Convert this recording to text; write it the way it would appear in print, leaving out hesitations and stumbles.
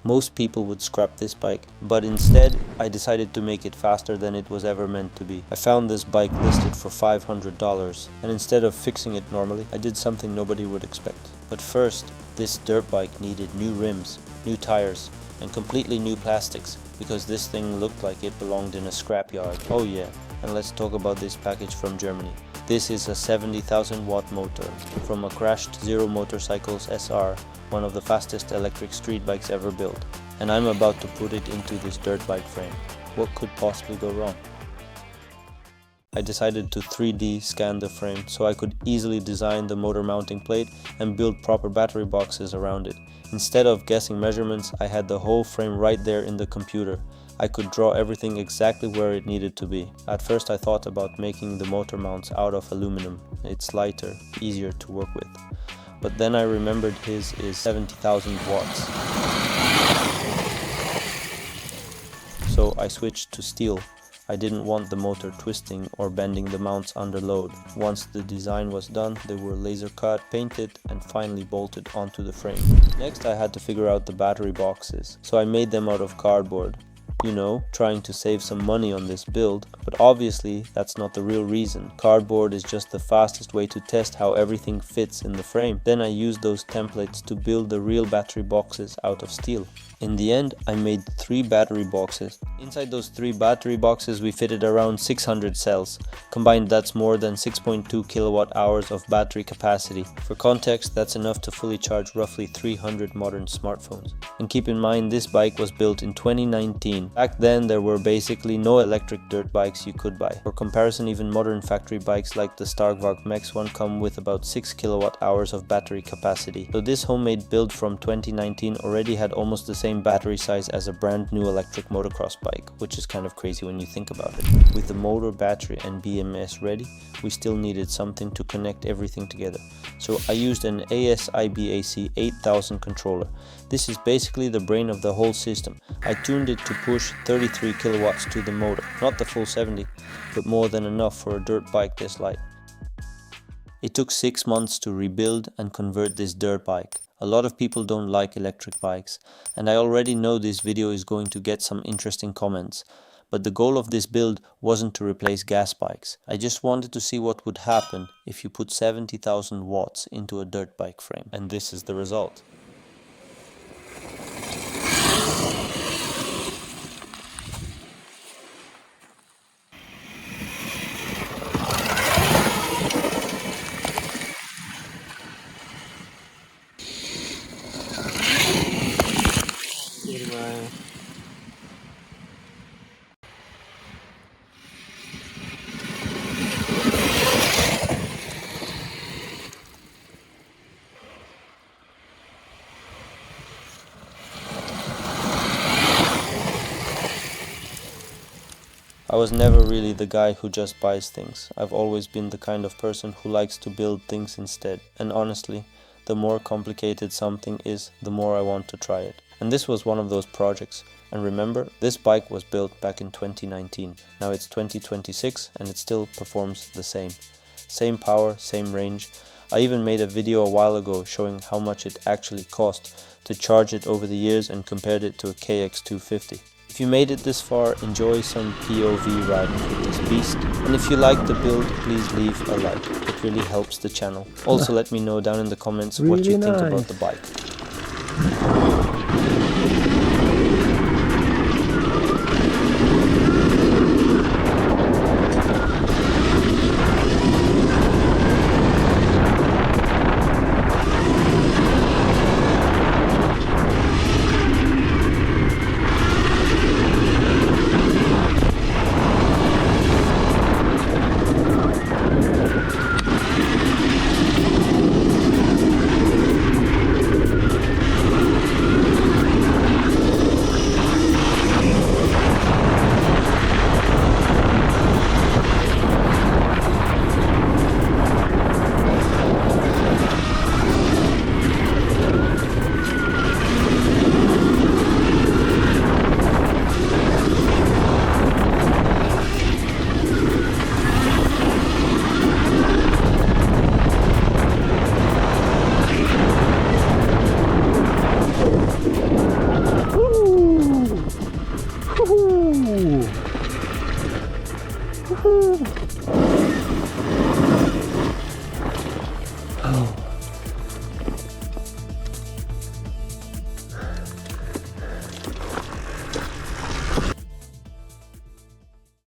Most people would scrap this bike, but instead I decided to make it faster than it was ever meant to be. I found this bike listed for $500, and instead of fixing it normally, I did something nobody would expect. But first, this dirt bike needed new rims, new tires, and completely new plastics, because this thing looked like it belonged in a scrapyard. Oh yeah, and let's talk about this package from Germany. This is a 70,000 watt motor from a crashed Zero Motorcycles SR, one of the fastest electric street bikes ever built. And I'm about to put it into this dirt bike frame. What could possibly go wrong? I decided to 3D scan the frame so I could easily design the motor mounting plate and build proper battery boxes around it. Instead of guessing measurements, I had the whole frame right there in the computer. I could draw everything exactly where it needed to be. At first I thought about making the motor mounts out of aluminum. It's lighter, easier to work with. But then I remembered his is 70,000 watts. So I switched to steel. I didn't want the motor twisting or bending the mounts under load. Once the design was done, they were laser cut, painted, and finally bolted onto the frame. Next I had to figure out the battery boxes, so I made them out of cardboard. You know, trying to save some money on this build, but obviously that's not the real reason. Cardboard is just the fastest way to test how everything fits in the frame. Then I used those templates to build the real battery boxes out of steel. In the end, I made 3 battery boxes. Inside those 3 battery boxes we fitted around 600 cells. Combined, that's more than 6.2 kilowatt hours of battery capacity. For context, that's enough to fully charge roughly 300 modern smartphones. And keep in mind, this bike was built in 2019. Back then there were basically no electric dirt bikes you could buy. For comparison, even modern factory bikes like the Starkvark Max 1 come with about 6 kilowatt hours of battery capacity. So this homemade build from 2019 already had almost the same battery size as a brand new electric motocross bike, which is kind of crazy when you think about it. With the motor, battery and BMS ready, we still needed something to connect everything together. So I used an ASI BAC8000 controller. This is basically the brain of the whole system. I tuned it to push 33 kilowatts to the motor, not the full 70, but more than enough for a dirt bike this light. It took 6 months to rebuild and convert this dirt bike. A lot of people don't like electric bikes, and I already know this video is going to get some interesting comments. But the goal of this build wasn't to replace gas bikes. I just wanted to see what would happen if you put 70,000 watts into a dirt bike frame. And this is the result. I was never really the guy who just buys things. I've always been the kind of person who likes to build things instead. And honestly, the more complicated something is, the more I want to try it. And this was one of those projects. And remember, this bike was built back in 2019. Now it's 2026 and it still performs the same. Same power, same range. I even made a video a while ago showing how much it actually cost to charge it over the years and compared it to a CX250. If you made it this far, enjoy some POV riding with this beast. And if you liked the build, please leave a like. It really helps the channel. Also let me know down in the comments what you think about the bike. Woohoo!